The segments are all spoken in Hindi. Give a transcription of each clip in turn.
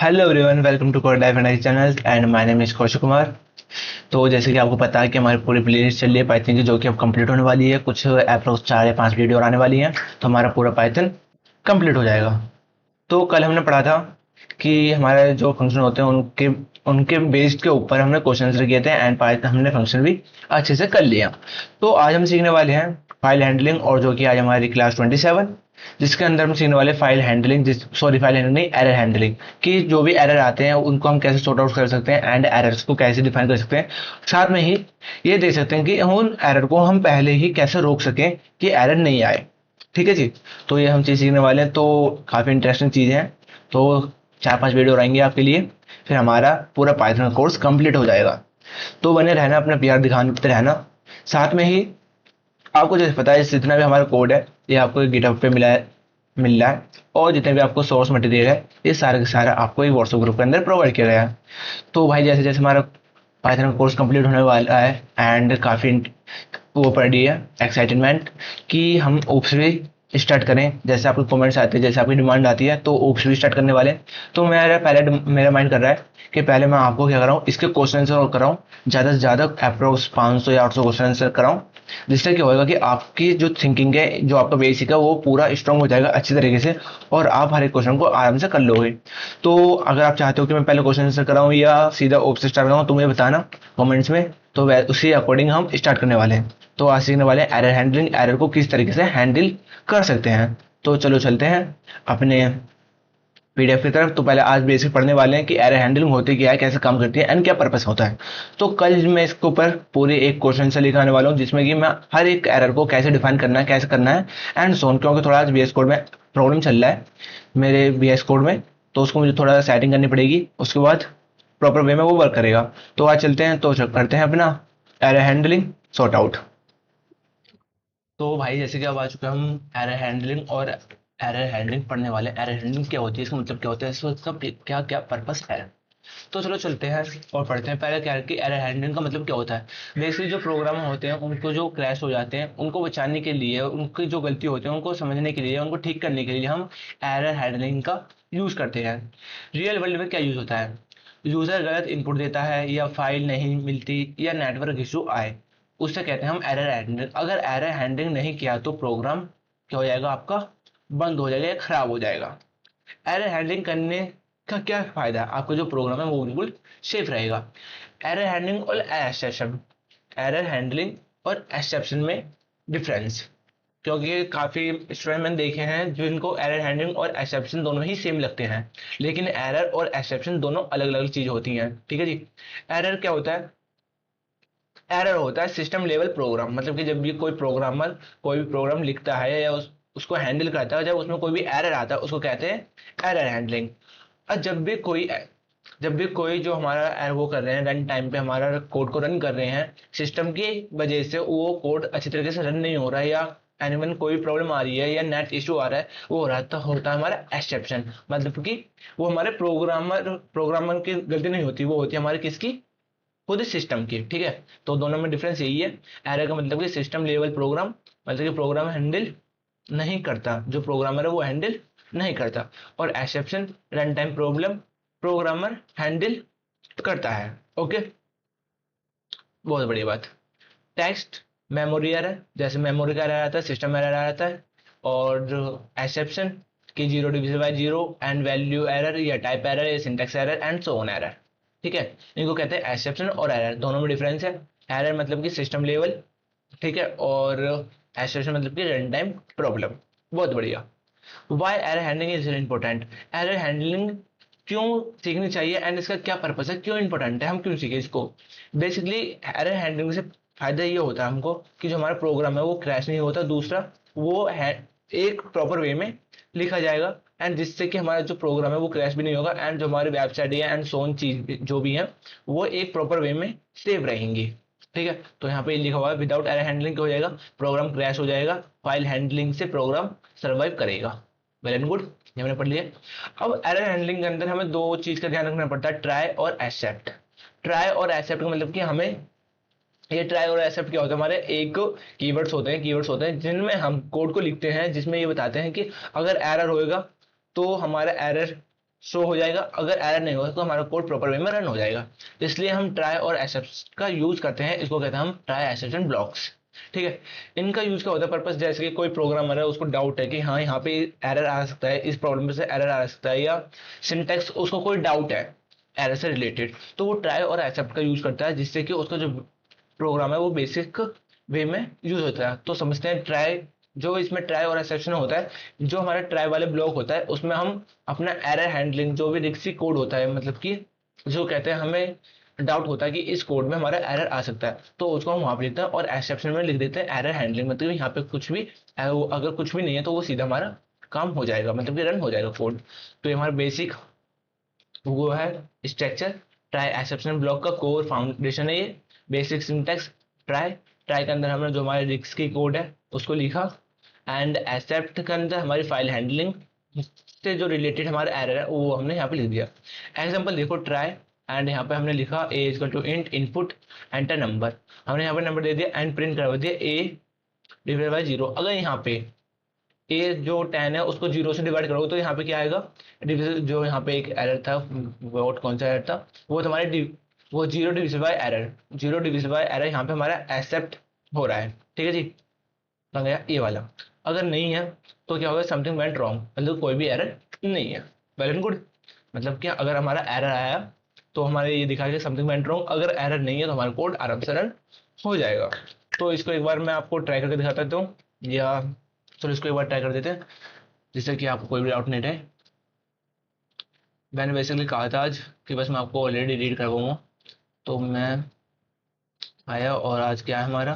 Hello everyone, welcome to code life and channel and my name is Kaushik Kumar. तो जैसे कि आपको पता है कि हमारी पूरी प्लेलिस्ट चल रही है पाइथन की, जो कि अब कंप्लीट होने वाली है। कुछ अप्रोक्स 4 या 5 वीडियो और आने वाली हैं, तो हमारा पूरा पाइथन कंप्लीट हो जाएगा। तो कल हमने पढ़ा था कि हमारे जो फंक्शन होते हैं उनके उनके बेस्ड के ऊपर हमने क्वेश्चन आंसर किए थे एंड पाइथन हमने फंक्शन भी अच्छे से कर लिया। तो आज हम सीखने वाले हैं फाइल हैंडलिंग, और जो कि आज हमारी क्लास 27, जिसके अंदर हम सीखने वाले फाइल हैंडलिंग, फाइल हैंडलिंग नहीं, एरर हैंडलिंग। कि जो भी एरर आते हैं उनको हम कैसे सॉर्ट आउट कर सकते हैं एंड एरर्स को कैसे डिफाइन कर सकते हैं। साथ में ही ये देख सकते हैं कि उन एरर को हम पहले ही कैसे रोक सकें कि एरर नहीं आए। ठीक है जी। तो ये हम चीज़ सीखने वाले हैं, तो काफ़ी इंटरेस्टिंग चीज़ है। तो 4-5 वीडियो रहेंगे आपके लिए, फिर हमारा पूरा पाइथन का कोर्स कंप्लीट हो जाएगा। तो बने रहना, अपना प्यार दिखाते रहना। साथ में ही आपको जैसे पता है, जितना भी हमारा कोड है ये आपको गिटहब पे मिल रहा है। और जितने भी आपको सोर्स मटेरियल है ये सारा का सारा आपको एक व्हाट्सएप ग्रुप के अंदर प्रोवाइड किया गया है। तो भाई जैसे जैसे हमारा पाइथन का कोर्स कंप्लीट होने वाला है एंड काफ़ी वो पड़ी है एक्साइटमेंट कि हम ओप्स भी स्टार्ट करें। जैसे आपके कमेंट्स आते हैं, जैसे आपकी डिमांड आती है, तो ओप्स भी स्टार्ट करने वाले हैं। तो मेरा माइंड कर रहा है कि पहले मैं आपको क्या कराऊँ, इसके क्वेश्चन आंसर कराऊँ, ज़्यादा से ज़्यादा अप्रोक्स 500 या 800 क्वेश्चन आंसर कराऊँ। जिससे क्या होगा कि आपकी जो थिंकिंग है, जो आपका बेसिक है, वो पूरा स्ट्रांग हो जाएगा अच्छी तरीके से, और आप हर एक क्वेश्चन को आराम से कर लोगे। तो अगर आप चाहते हो कि मैं पहले क्वेश्चन आंसर कराऊँ या सीधा ओप्स स्टार्ट कराऊँ, तो मुझे बताना कमेंट्स में। तो उसी अकॉर्डिंग हम स्टार्ट करने वाले हैं। तो आज सीखने वाले हैं एरर हैंडलिंग, एरर को किस तरीके से हैंडल कर सकते हैं। तो चलो चलते हैं अपने पीडीएफ की तरफ। तो पहले आज बेसिक पढ़ने वाले हैं कि एरर हैंडलिंग होती क्या है, कैसे काम करती है एंड क्या पर्पस होता है। तो कल मैं इसके ऊपर पूरे एक क्वेश्चन से लिखाने वाला हूँ, जिसमें कि मैं हर एक एरर को कैसे डिफाइन करना है, कैसे करना है एंड सोन। क्योंकि थोड़ा आज VS कोड में प्रॉब्लम चल रहा है मेरे VS कोड में, तो उसको मुझे थोड़ा सेटिंग करनी पड़ेगी, उसके बाद प्रॉपर वे में वो वर्क करेगा। तो आज चलते हैं, तो करते हैं अपना एरर हैंडलिंग सॉर्ट आउट। तो भाई जैसे कि अब आ चुके हैं हम एरर हैंडलिंग, और एरर हैंडलिंग पढ़ने वाले। एरर हैंडलिंग क्या होती है, इसका मतलब क्या होता है, इसका क्या क्या पर्पस है। तो चलो चलते हैं और पढ़ते हैं पहले क्या है कि एरर हैंडलिंग का मतलब क्या होता है। बेसिकली जो प्रोग्राम होते हैं उनको जो क्रैश हो जाते हैं उनको बचाने के लिए, उनकी जो गलती होती है उनको समझने के लिए, उनको ठीक करने के लिए हम एरर हैंडलिंग का यूज करते हैं। रियल वर्ल्ड में क्या यूज होता है, यूजर गलत इनपुट देता है या फाइल नहीं मिलती या नेटवर्क इशू आए, उससे कहते हैं हम एरर हैंडलिंग। अगर एरर हैंडलिंग नहीं किया तो प्रोग्राम क्या हो जाएगा, आपका बंद हो जाएगा या खराब हो जाएगा। एरर हैंडलिंग करने का क्या फायदा है, आपका जो प्रोग्राम है वो बिल्कुल सेफ रहेगा। एरर हैंडलिंग और एक्सेप्शन, एरर हैंडलिंग और एक्सेप्शन में डिफरेंस। क्योंकि काफी स्टूडेंट मैंने देखे हैं जिनको एरर हैंडलिंग और एक्सेप्शन दोनों ही सेम लगते हैं, लेकिन एरर और एक्सेप्शन दोनों अलग अलग चीज होती हैं। ठीक है जी। एरर क्या होता है, एरर होता है सिस्टम लेवल प्रोग्राम। मतलब कि जब भी कोई प्रोग्रामर कोई भी प्रोग्राम लिखता है या उसको हैंडल करता है, जब उसमें कोई भी एरर आता है उसको कहते हैं एरर हैंडलिंग। और जब भी कोई जो हमारा वो कर रहे हैं, रन टाइम पे हमारा कोड को रन कर रहे हैं, सिस्टम की वजह से वो कोड अच्छी तरीके से रन नहीं हो रहा है, या एनिमल कोई प्रॉब्लम आ रही है या नेट इशू आ रहा है, वो हो रहा था होता है हमारा एक्सेप्शन। मतलब कि वो हमारे प्रोग्रामर की गलती नहीं होती, वो होती है हमारी किसकी, खुद सिस्टम की। ठीक है। तो दोनों में डिफरेंस यही है। एरर का मतलब कि सिस्टम लेवल प्रोग्राम, मतलब कि प्रोग्राम हैंडल नहीं करता, जो प्रोग्रामर है वो हैंडल नहीं करता। और exception run time problem, programmer handle करता है। ओके, बहुत बड़ी बात। टेक्स्ट मेमोरी एरर, जैसे मेमोरी का एरर आता है, सिस्टम एरर आता है। और जो एक्सेप्शन की 0 division by 0 and value error या टाइप एरर या syntax error and so on error. ठीक है। इनको कहते हैं एक्सेप्शन और एरर, दोनों में डिफरेंस है। एरर मतलब कि सिस्टम लेवल, ठीक है, और एक्सेप्शन मतलब कि रन टाइम प्रॉब्लम। बहुत बढ़िया। Why error handling is important, error handling क्यों सीखनी चाहिए एंड इसका क्या पर्पस है, क्यों इंपॉर्टेंट है, हम क्यों सीखे इसको। बेसिकली एरर हैंडलिंग से फायदा ये होता है हमको कि जो हमारा प्रोग्राम है वो क्रैश नहीं होता, दूसरा वो है एक प्रॉपर वे में लिखा जाएगा, एंड जिससे कि हमारा जो प्रोग्राम है वो क्रैश भी नहीं होगा, एंड जो हमारी वेबसाइट है एंड सोन चीज जो भी है वो एक प्रॉपर वे में सेव रहेंगी। ठीक है। तो यहाँ पे लिखा हुआ है विदाउट एरर हैंडलिंग क्या हो जाएगा, प्रोग्राम क्रैश हो जाएगा, फाइल हैंडलिंग से प्रोग्राम सर्वाइव करेगा। वेल एंड गुड, ये हमने पढ़ लिया। अब एरर हैंडलिंग के अंदर हमें दो चीज का ध्यान रखना पड़ता है, ट्राई और एक्सेप्ट। ट्राई और एक्सेप्ट का मतलब कि हमें, ये ट्राई और एक्सेप्ट क्या होता है, हमारे एक कीवर्ड्स होते हैं जिनमें हम कोड को लिखते हैं, जिसमें ये बताते हैं कि अगर एरर होएगा तो हमारा एरर शो हो जाएगा, अगर एरर नहीं होगा तो हमारा कोड प्रॉपर वे में रन हो जाएगा। इसलिए हम ट्राई और एक्सेप्शन का यूज करते हैं, इसको कहते हैं हम ट्राई एक्सेप्शन ब्लॉक्स। ठीक है, इनका यूज क्या होता है पर्पस, जैसे कि कोई प्रोग्रामर है उसको डाउट है कि हाँ यहाँ पे एरर आ सकता है, इस प्रॉब्लम से एरर आ सकता है, या सिंटैक्स उसको कोई डाउट है एरर से रिलेटेड, तो वो ट्राई और एक्सेप्ट का यूज करता है, जिससे कि उसका जो प्रोग्राम है वो बेसिक वे में यूज होता है। तो समझते हैं ट्राई, जो इसमें ट्राई और एक्सेप्शन होता है, जो हमारा ट्राई वाले ब्लॉक होता है उसमें हम अपना एरर हैंडलिंग, जो भी रिक्सी कोड होता है, मतलब कि जो कहते हैं हमें डाउट होता है कि इस कोड में हमारा एरर आ सकता है, तो उसको हम वहां पे लिखते हैं, और एक्सेप्शन में लिख देते हैं एरर हैंडलिंग, मतलब यहाँ पे कुछ भी अगर कुछ भी नहीं है तो वो सीधा हमारा काम हो जाएगा, मतलब कि रन हो जाएगा कोड। तो ये हमारा बेसिक वो है स्ट्रक्चर, ट्राई एक्सेप्शन ब्लॉक का कोर फाउंडेशन है ये। बेसिक सिंटैक्स ट्राई, ट्राई के अंदर हमने जो हमारे रिक्स की कोड है उसको लिखा, एंड एक्सेप्ट के अंदर हमारी फाइल हैंडलिंग से जो रिलेटेड हमारा एरर है वो हमने यहाँ पे लिख दिया। एग्जांपल देखो, ट्राई एंड यहाँ पे हमने लिखा a is to int input enter number, हमने यहाँ पे नंबर दे दिया एंड प्रिंट करवा दिया ए डिवाइड बाई 0। अगर यहाँ पे ए जो 10 है उसको 0 से डिवाइड करोगे तो यहाँ पे क्या आएगा, डिविजन, जो यहाँ पे एक एरर था, वो कौन सा एरर था, वो तुम्हारे वो 0 division bye error, 0 division bye error यहाँ पे हमारा एक्सेप्ट हो रहा है। ठीक है जी, बन गया ये वाला। अगर नहीं है तो क्या होगा, समथिंग वेंट रॉन्ग, मतलब कोई भी एरर नहीं है। वेल एंड गुड, मतलब कि अगर हमारा एरर आया तो हमारे ये दिखाएगा समथिंग वेंट रॉन्ग, अगर एरर नहीं है तो हमारा कोड आराम से रन हो जाएगा। तो इसको एक बार मैं आपको ट्राई करके दिखाता हूँ, या चलो इसको एक बार ट्राई कर देते हैं, जिससे कि आपको कोई भी डाउट नहीं रहे। मैंने बेसिकली कहा था आज कि बस मैं आपको ऑलरेडी रीड करवाऊंगा, तो मैं आया, और आज क्या है हमारा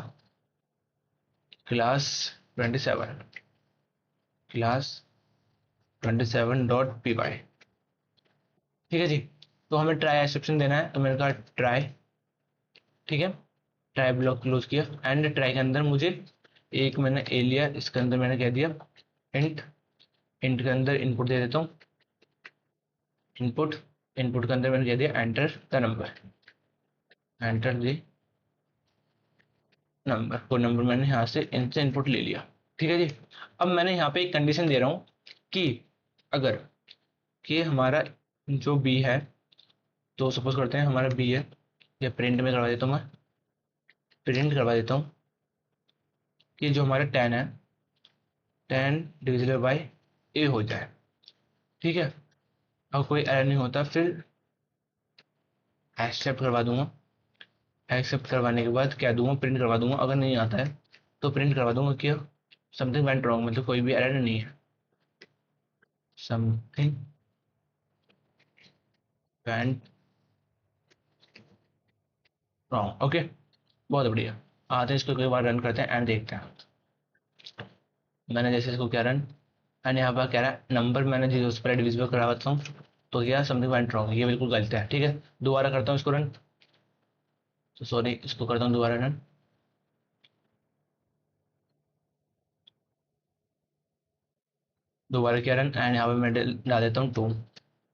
क्लास 27, क्लास 27.py। ठीक है जी, तो हमें ट्राई एक्सेप्शन देना है, तो मैंने कहा ट्राई, ठीक है, ट्राई ब्लॉक क्लोज किया, एंड ट्राई के अंदर मुझे एक मैंने ए लिया, इसके अंदर मैंने कह दिया इंट, इंट के अंदर इनपुट दे देता हूँ, इनपुट, इनपुट के अंदर मैंने कह दिया enter the number, enter the number, वो नंबर मैंने यहाँ से इनसे इनपुट ले लिया। ठीक है जी, अब मैंने यहाँ पे एक कंडीशन दे रहा हूँ कि अगर कि हमारा जो बी है, तो सपोज करते हैं हमारा बी है, या प्रिंट में करवा देता हूँ, मैं प्रिंट करवा देता हूँ कि जो हमारा 10 है, 10 डिविजिबल बाई ए हो जाए। ठीक है, और कोई एरर नहीं होता फिर एक्सेप्ट करवा दूंगा, एक्सेप्ट करवाने के बाद क्या दूंगा, प्रिंट करवा दूंगा, अगर नहीं आता है तो प्रिंट करवा दूंगा कि समथिंग वेंट रॉन्ग, मतलब कोई भी एरर नहीं है, समथिंग वेंट रॉन्ग। ओके, बहुत बढ़िया। आते हैं इसको एक बार रन करते हैं एंड देखते हैं। मैंने जैसे इसको क्या रन, एंड यहाँ पर कह रहा है नंबर मैंने जीरो से पहले डिविजिबल करवाता हूँ, तो क्या समथिंग वेंट रॉन्ग, ये बिल्कुल गलत है। ठीक है, दोबारा करता हूँ इसको रन, तो सॉरी इसको करता हूँ दोबारा रन, दोबारा किया रन, एंड यहाँ पे मैं डाल देता हूँ 2,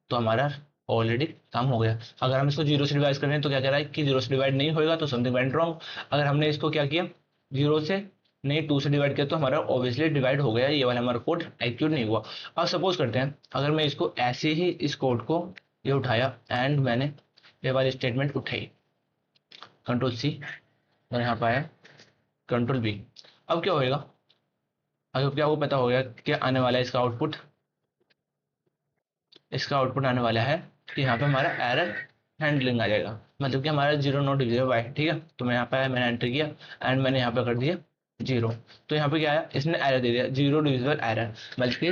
तो हमारा ऑलरेडी काम हो गया। अगर हम इसको जीरो से डिवाइड करें तो क्या कह रहा है कि जीरो से डिवाइड नहीं होगा, तो समथिंग वेंट रॉन्ग। अगर हमने इसको क्या किया, जीरो से नहीं 2 से डिवाइड किया, तो हमारा ऑब्वियसली डिवाइड हो गया, ये वाला हमारा कोड एक्यूट नहीं हुआ। अब सपोज करते हैं अगर मैं इसको ऐसे ही इस कोड को ये उठाया, एंड मैंने ये वाली स्टेटमेंट उठाई, कंट्रोल सी, और यहाँ पाया कंट्रोल बी, अब क्या होएगा, अब क्या आपको पता हो गया क्या आने वाला है इसका आउटपुट, इसका आउटपुट आने वाला है कि यहाँ पे हमारा एरर हैंडलिंग आ जाएगा, मतलब कि हमारा 0 नॉट डिविजिबल बाय। ठीक है, तो मैं यहाँ पे मैंने एंटर किया, एंड मैंने यहाँ पे कर दिया 0, तो यहाँ पे क्या आया, इसने एरर दे दिया 0 डिविजिबल एरर, बल्कि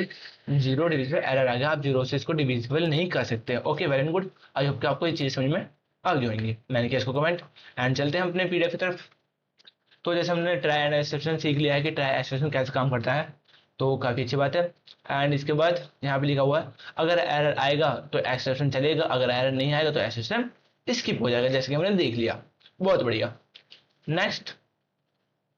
0 डिविजिबल एरर आ गया, आप 0 से इसको डिविजिबल नहीं कर सकते। Okay, very good, I hope कि आपको ये चीज़ समझ में आ गई होंगी। मैंने किया इसको कमेंट, एंड चलते हैं अपने पीडीएफ की तरफ। तो जैसे हमने ट्राई एंड एक्सेप्शन सीख लिया है कि ट्राई एक्सेप्शन कैसे काम करता है, तो काफ़ी अच्छी बात है। एंड इसके बाद यहाँ पे लिखा हुआ है अगर एरर आएगा तो एक्सेप्शन चलेगा, अगर एरर नहीं आएगा तो एक्सेप्शन स्किप हो जाएगा, जैसे कि हमने देख लिया। बहुत बढ़िया। नेक्स्ट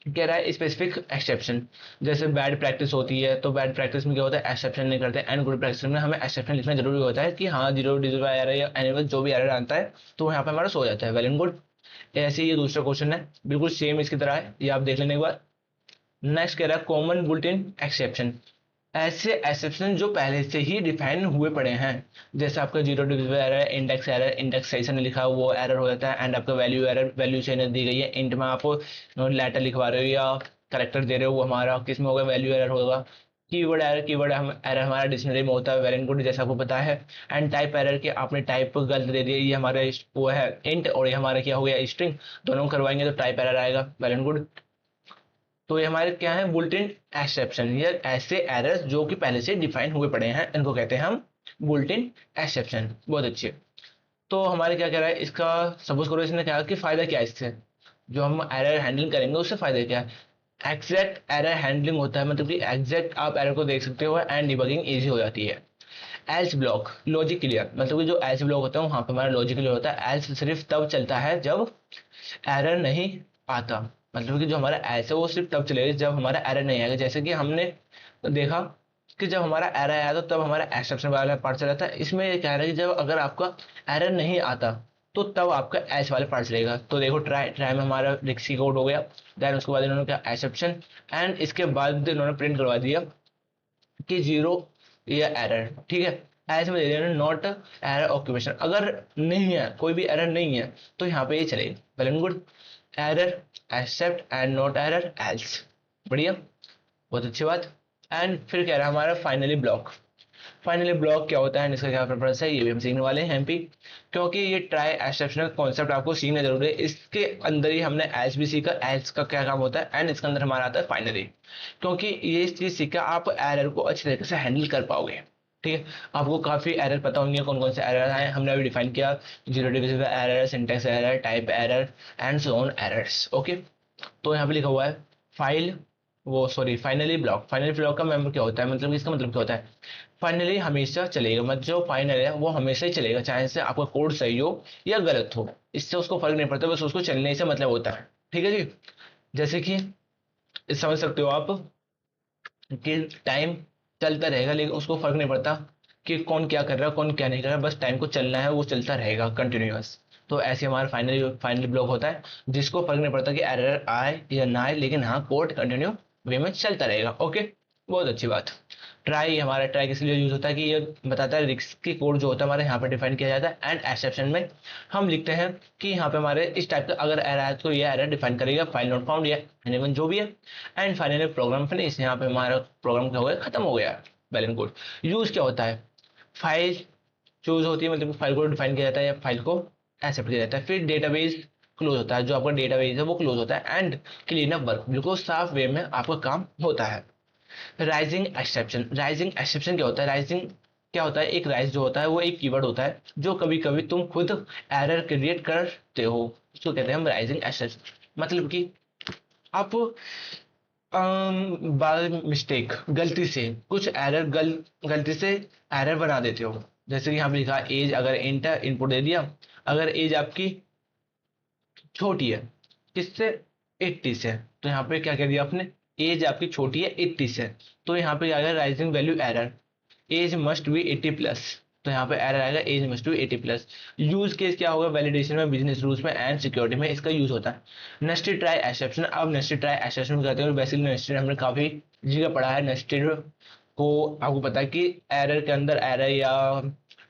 कह रहा है स्पेसिफिक एक्सेप्शन, जैसे बैड प्रैक्टिस होती है, तो बैड प्रैक्टिस में क्या होता है एक्सेप्शन नहीं करते, एंड गुड प्रैक्टिस में हमें एक्सेप्शन लिखना जरूरी होता है कि हाँ 0 डिजिट एरर या एनिमल जो भी एरर आता है तो यहाँ पे हमारा सो जाता है। Well and good. ऐसे ही ये दूसरा क्वेश्चन है, बिल्कुल सेम इसकी तरह है, ये आप देख लेने के बाद। नेक्स्ट कह रहा है कॉमन बुल्ट इन एक्सेप्शन, ऐसे एक्सेप्शन जो पहले से ही डिफाइन हुए पड़े हैं, जैसे आपका जीरो डिविजिबल एरर, इंडेक्स सही से नहीं लिखा वो एरर हो जाता है, एंड आपका वैल्यू एरर, वैल्यू सही नहीं दी गई है, इंट में आप लेटर लिखवा रहे हो या करेक्टर दे रहे हो, वो हमारा किस में होगा, वैल्यू एरर होगा। कीवर्ड एरर हमारा डिक्शनरी में होता है, वेल एंड गुड, जैसा आपको पता है। एंड टाइप एरर के आपने टाइप गलत दे दिया, ये हमारा वो है इंट और ये हमारा क्या हो गया स्ट्रिंग, दोनों करवाएंगे तो टाइप एरर आएगा, वेल एंड गुड। तो ये हमारे क्या है, बुलेटिन एक्सेप्शन, ये ऐसे एरर्स जो कि पहले से डिफाइन हुए पड़े हैं, इनको कहते हैं हम बुलेटिन एक्सेप्शन। बहुत अच्छे। तो हमारे क्या कह रहा है, इसका सपोज करो इसने कहा कि फायदा क्या है इससे, जो हम एरर हैंडलिंग करेंगे उससे फायदा क्या है। एग्जैक्ट एरर हैंडलिंग होता है, मतलब कि एग्जैक्ट आप एरर को देख सकते हो एंड डिबगिंग इजी हो जाती है। एल्स ब्लॉक, लॉजिक क्लियर, मतलब कि जो एल्स ब्लॉक होता है वहां पे हमारा लॉजिक क्लियर होता है। एल्स सिर्फ तब चलता है जब एरर नहीं आता, मतलब कि जो हमारा एल्स है वो सिर्फ तब चलेगा जब हमारा एरर नहीं आएगा। जैसे कि हमने देखा कि जब हमारा एरर आया तो तब हमारा एक्सेप्शन वाला पार्ट चला था, इसमें ये कह रहा है कि जब अगर आपका एरर नहीं आता तो तब आपका एल्स वाला पार्ट चलेगा। तो देखो ट्राई ट्राई में हमारा रिक्सी कोड हो गया, देन उसके बाद इन्होंने क्या एक्सेप्शन, एंड इसके बाद इन्होंने प्रिंट करवा दिया कि जीरो या एरर, ठीक है। ऐसे में दे देना नॉट एरर ऑक्यूपेशन, अगर नहीं है कोई भी एरर नहीं है तो यहाँ पे ये चलेगा, well and good. Error except and not error else, बढ़िया, बहुत अच्छी बात। एंड फिर कह रहा है हमारा फाइनली ब्लॉक। फाइनली ब्लॉक क्या होता है, इसका क्या पर्पस है, ये भी हम सीखने वाले हैं एमपी, क्योंकि ये ट्राई एक्सेप्शनल कॉन्सेप्ट आपको सीखना जरूरी है। इसके अंदर ही हमने एल्स भी सीखा, एल्स का क्या काम होता है, एंड इसके अंदर हमारा आता है फाइनली, क्योंकि ये चीज सीखा आप एरर को अच्छी तरीके से हैंडल कर पाओगे, ठीक है। आपको काफी एरर पता होंगे, कौन कौन से एरर आए हमने अभी डिफाइन किया, zero divisible error, syntax error, type error and so on errors, okay. तो यहाँ पे लिखा हुआ है फाइल, वो sorry finally block. Finally block का मेंबर क्या होता है, मतलब इसका मतलब क्या होता है, फाइनली हमेशा चलेगा, मतलब जो फाइनल है वो हमेशा ही चलेगा, चाहे से आपका कोड सही हो या गलत हो, इससे उसको फर्क नहीं पड़ता, बस उसको चलने से मतलब होता है, ठीक है जी। जैसे कि समझ सकते हो आप कि टाइम चलता रहेगा लेकिन उसको फर्क नहीं पड़ता कि कौन क्या कर रहा है कौन क्या नहीं कर रहा है, बस टाइम को चलना है, वो चलता रहेगा कंटिन्यूअस। तो ऐसे हमारा फाइनली ब्लॉक होता है, जिसको फर्क नहीं पड़ता कि एरर आए या ना आए, लेकिन हाँ कोड कंटिन्यू वे में चलता रहेगा, ओके। बहुत अच्छी बात। ट्राई, हमारा ट्राई किस लिए यूज होता है कि ये बताता है रिस्क की कोड जो होता है हमारे यहाँ पे डिफाइन किया जाता है, एंड एक्सेप्शन में हम लिखते हैं कि यहाँ पे हमारे इस टाइप का अगर एरर है तो ये एरर डिफाइन करेगा, फाइल नॉट फाउंड या एनीवन जो भी है। एंड फाइनली प्रोग्राम फिनिश, यहाँ पे हमारा प्रोग्राम क्या हो गया, खत्म हो गया, वेल एंड गुड। यूज क्या होता है, फाइल चूज होती है, मतलब फाइल को डिफाइन किया जाता है या फाइल को एक्सेप्ट किया जाता है। फिर डेटाबेस क्लोज होता है, जो आपका डेटाबेस है वो क्लोज होता है, एंड क्लीन अप वर्क, बिल्कुल साफ वे में आपका काम होता है। राइजिंग एक्सेप्शन, राइजिंग एक्सेप्शन क्या होता है, राइजिंग क्या होता है, एक राइज जो होता है वो एक कीवर्ड होता है जो कभी कभी तुम खुद एरर क्रिएट करते हो, उसको कहते हैं हम राइजिंग एक्सेप्शन। मतलब कि आप बाय मिस्टेक गलती से कुछ एरर गलती से एरर बना देते हो। जैसे कि यहाँ पे लिखा एज, अगर इंटर इनपुट दे दिया, अगर एज आपकी छोटी है किससे, 80 से, तो यहाँ पे क्या कह दिया आपने, एज आपकी छोटी है 80 से, तो यहाँ पे आएगा raising value error, age must be 80 plus, तो यहाँ पे एरर आएगा age must be 80 plus. Use case क्या होगा, वैलिडेशन में, बिजनेस रूल्स में एंड सिक्योरिटी में इसका यूज होता है। नेस्टेड ट्राई एक्सेप्शन, अब नेस्टेड ट्राई एक्सेप्शन कहते हैं, बेसिकली नेस्टेड हमने काफी जगह पढ़ा है। नेस्टेड को आपको पता है कि एरर के अंदर एरर या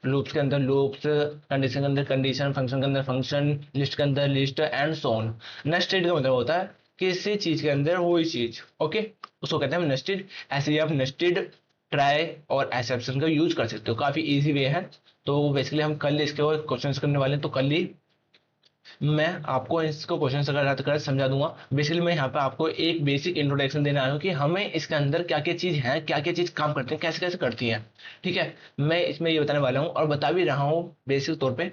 लूप्स के अंदर लूप्स, कंडीशन के अंदर कंडीशन, फंक्शन के अंदर फंक्शन, लिस्ट के अंदर list and so on. Nested का मतलब होता है किसी चीज के अंदर वही चीज, ओके, उसको कहते हैं नेस्टेड। ऐसे ही आप नेस्टेड ट्राई और एक्सेप्शन का यूज कर सकते हो, काफी इजी वे है। तो बेसिकली हम कल इसके और क्वेश्चंस करने वाले हैं, तो कल ही मैं आपको इसको क्वेश्चन कर समझा दूंगा। बेसिकली मैं यहाँ पे आपको एक बेसिक इंट्रोडक्शन देने आया हूँ कि हमें इसके अंदर क्या क्या चीज है, क्या क्या चीज काम करते हैं, कैसे कैसे करती है, ठीक है। मैं इसमें ये बताने वाला हूँ और बता भी रहा हूँ बेसिक तौर पे।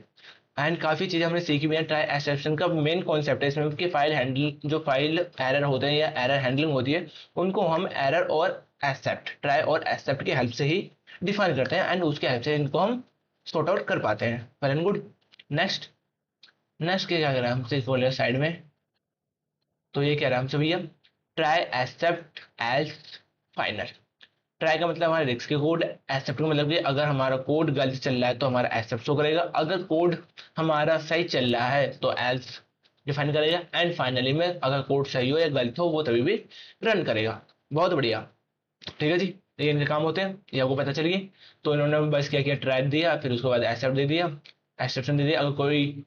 एंड काफी चीजें हमने सीखी भी है। ट्राई एक्सेप्शन का मेन कॉन्सेप्ट है इसमें कि फाइल हैंडल, जो फाइल एरर होते हैं या एरर हैंडलिंग होती है, उनको हम एरर और एक्सेप्ट, ट्राई और एक्सेप्ट की हेल्प से ही डिफाइन करते हैं, एंड उसके हेल्प से इनको हम सॉर्ट आउट कर पाते हैं, well and good. Next next क्या कह रहा है हमसे बोले साइड में, तो ये कह रहा है हमसे भैया try except as final. Try का मतलब हमारे रिस्क के कोड, एक्सेप्ट का मतलब कि अगर हमारा कोड गलत चल रहा है तो हमारा एक्सेप्ट शो करेगा, अगर कोड हमारा सही चल रहा है तो एल्स डिफाइन करेगा, एंड फाइनली में अगर कोड सही हो या गलत हो वो तभी भी रन करेगा। बहुत बढ़िया, ठीक है जी। ये इनके काम होते हैं, ये आपको पता चल गई। तो इन्होंने बस क्या किया, ट्राई दिया, फिर उसके बाद एक्सेप्ट दे दिया, एक्सेप्शन दे दिया। अगर कोई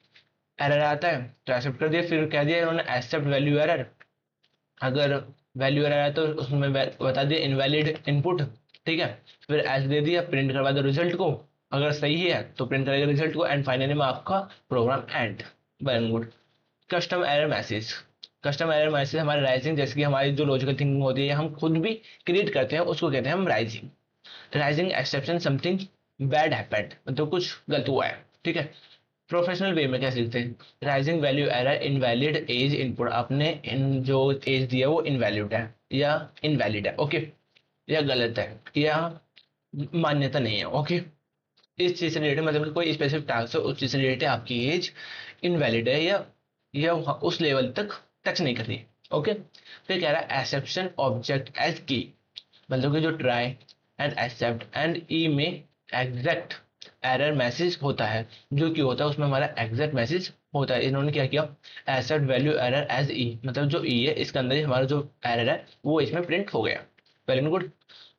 एरर आता है तो एक्सेप्ट कर दिया, फिर कह दिया इन्होंने एक्सेप्ट वैल्यू एरर। अगर वैल्यू एरर आया तो उसमें बता दिया इनवैलिड इनपुट, ठीक है। फिर एस दे दिया, प्रिंट करवा दो रिजल्ट को, अगर सही है तो प्रिंट करेगा रिजल्ट को, एंड फाइनली में आपका program end. Very good. Custom error message, custom error message हमारे राइजिंग, जैसे कि हमारी जो लॉजिकल थिंकिंग होती है हम खुद भी क्रिएट करते हैं, उसको कहते हैं हम rising. Rising exception something bad happened, मतलब कुछ गलत हुआ है, ठीक है। प्रोफेशनल वे में कैसे लिखते हैं, raising value error invalid age input, आपने इन जो एज दिया वो इनवैलिड है या इनवैलिड है, ओके, या गलत है या मान्यता नहीं है, ओके। इस चीज से रिलेटेड, मतलब कि कोई स्पेसिफिक टास्क है उस चीज से रिलेटेड आपकी एज इनवैलिड है या उस लेवल तक टच नहीं कर रही, ओके। फिर कह रहा है एक्सेप्शन ऑब्जेक्ट एज की, मतलब कि जो ट्राई एंड एक्सेप्ट एंड ई में एग्जैक्ट एरर मैसेज होता है, जो कि होता है उसमें हमारा एग्जैक्ट मैसेज होता है। इन्होंने क्या किया, एक्सेप्ट वैल्यू एरर एज ई, मतलब जो ई है इसके अंदर ही हमारा जो एरर है वो इसमें प्रिंट हो गया। Very good.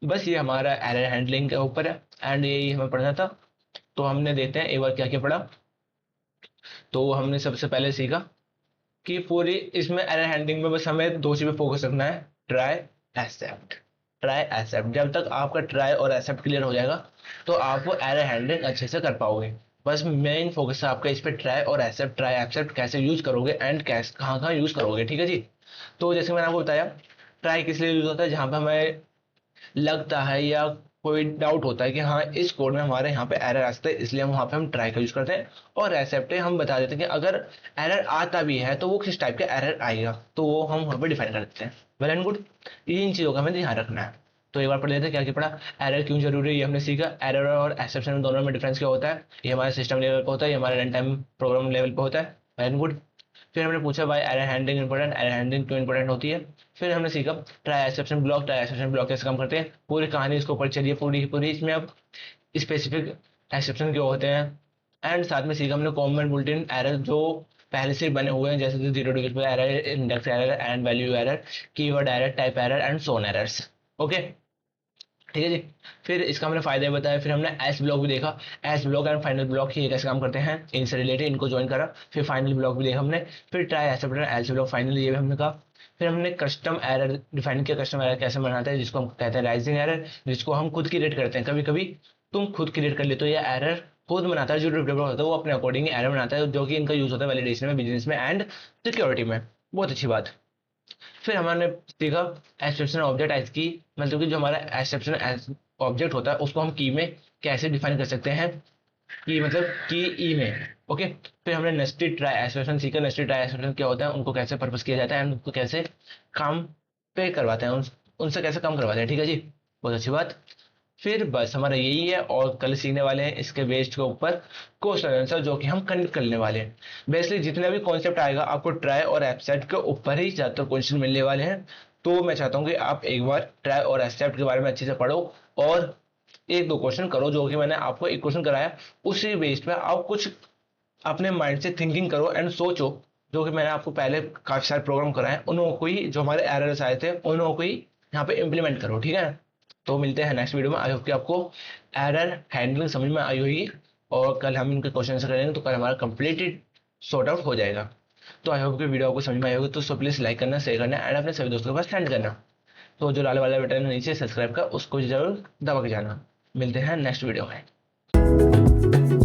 बस ये हमारा एरर हैंडलिंग के ऊपर है, एंड यही हमें पढ़ना था। तो हमने देखते हैं एक बार क्या क्या पढ़ा। तो हमने सबसे पहले सीखा कि पूरी इसमें एरर हैंडलिंग में बस हमें दो चीज़ पे फोकस रखना है, ट्राई एक्सेप्ट। ट्राई एक्सेप्ट, जब तक आपका ट्राई और एक्सेप्ट क्लियर हो जाएगा तो आप वो एरर हैंडलिंग अच्छे से कर पाओगे। बस मेन फोकस है आपका इस पे ट्राई और एक्सेप्ट, ट्राई एक्सेप्ट कैसे यूज करोगे एंड कैसे कहाँ कहाँ यूज करोगे, ठीक है जी। तो जैसे मैंने आपको बताया, ट्राई किस लिए यूज होता है, जहां पे हमें लगता है या कोई डाउट होता है कि हाँ इस कोड में हमारे यहाँ पे एरर आ सकता है, इसलिए हम वहाँ पे हम ट्राई का यूज करते हैं। और एक्सेप्ट हम बता देते हैं कि अगर एरर आता भी है तो वो किस टाइप का एरर आएगा, तो वो हम वहाँ पे डिफाइन कर देते हैं। वेल एंड गुड, इन चीज़ों का हमें ध्यान रखना है। तो एक बार पढ़ लेते हैं क्या क्या पढ़ा। एरर क्यों जरूरी है ये हमने सीखा, एरर और एक्सेप्शन दोनों में डिफरेंस क्या होता है, ये हमारे सिस्टम लेवल पे होता है, ये हमारे रन टाइम प्रोग्राम लेवल पे होता है। Well and good. फिर हमने पूछा भाई error handling important, error handling क्यों इंपॉर्टेंट होती है। फिर हमने सीखा try exception block, try exception block कैसे काम करते हैं, पूरी कहानी इसको ऊपर चलिए पूरी की पूरी, इसमें अब स्पेसिफिक एक्सेप्शन क्यों होते हैं। एंड साथ में सीखा हमने कॉमन बुलेटिन एरर जो पहले से बने हुए हैं, जैसे कि zero digit error, index error, and value error, keyword error, type error and so on errors, okay, ठीक है जी। फिर इसका हमने फायदे बताया, फिर हमने एस ब्लॉक भी देखा, S block and final block ये कैसे काम करते हैं, इनसे रिलेटेड इनको ज्वाइन करा। फिर फाइनल ब्लॉक भी देखा हमने, फिर try except else block final ये भी हमने कहा। फिर हमने कस्टम एरर डिफाइन किया, कस्टम एरर कैसे बनाते हैं, जिसको हम कहते हैं राइजिंग एरर, जिसको हम खुद क्रिएट करते हैं। कभी कभी तुम खुद क्रिएट कर लेते हो या एरर खुद बनाता है, जो डेवलपर होता है वो अपने अकॉर्डिंग एरर बनाता है, जो कि इनका यूज होता है वैलिडेशन में, बिजनेस में एंड सिक्योरिटी में। बहुत अच्छी बात। फिर हमने सीखा एक्सेप्शन ऑब्जेक्ट एज की, मतलब कि जो हमारा एक्सेप्शन ऑब्जेक्ट होता है उसको हम की में कैसे डिफाइन कर सकते हैं, की मतलब की ई में, ओके। फिर हमने नेस्टेड ट्राई एक्सेप्शन सीखा, नेस्टेड ट्राई एक्सेप्शन क्या होता है, उनको कैसे पर्पस किया जाता है एंड उनको कैसे काम पे करवाते हैं, उनसे कैसे काम करवाते हैं, ठीक है जी। बहुत अच्छी बात। फिर बस हमारा यही है, और कल सीखने वाले हैं इसके बेस्ड के ऊपर क्वेश्चन आंसर, जो कि हम कनेक्ट करने वाले हैं। बेसिकली जितने भी कॉन्सेप्ट आएगा आपको ट्राई और एक्सेप्ट के ऊपर ही ज्यादातर क्वेश्चन मिलने वाले हैं। तो मैं चाहता हूँ कि आप एक बार ट्राई और एक्सेप्ट के बारे में अच्छे से पढ़ो और एक दो क्वेश्चन करो, जो कि मैंने आपको एक क्वेश्चन कराया उसी बेस्ड पे आप कुछ अपने माइंड से थिंकिंग करो एंड सोचो, जो कि मैंने आपको पहले काफी सारे प्रोग्राम कराए उन्हों को ही, जो हमारे एरर्स आए थे उन्हों को ही यहाँ पे इम्प्लीमेंट करो, ठीक है। तो मिलते हैं नेक्स्ट वीडियो में। आई होप कि आपको एरर हैंडलिंग समझ में आई होगी, और कल हम इनके क्वेश्चन आंसर करेंगे तो कल हमारा कंप्लीटेड सॉर्ट आउट हो जाएगा। तो आई होप कि वीडियो आपको समझ में आई होगी, तो सो प्लीज लाइक करना, शेयर करना एंड अपने सभी दोस्तों के पास सेंड करना। तो जो लाल वाला बटन है नीचे सब्सक्राइब का, उसको जरूर दबा के जाना। मिलते हैं नेक्स्ट वीडियो में।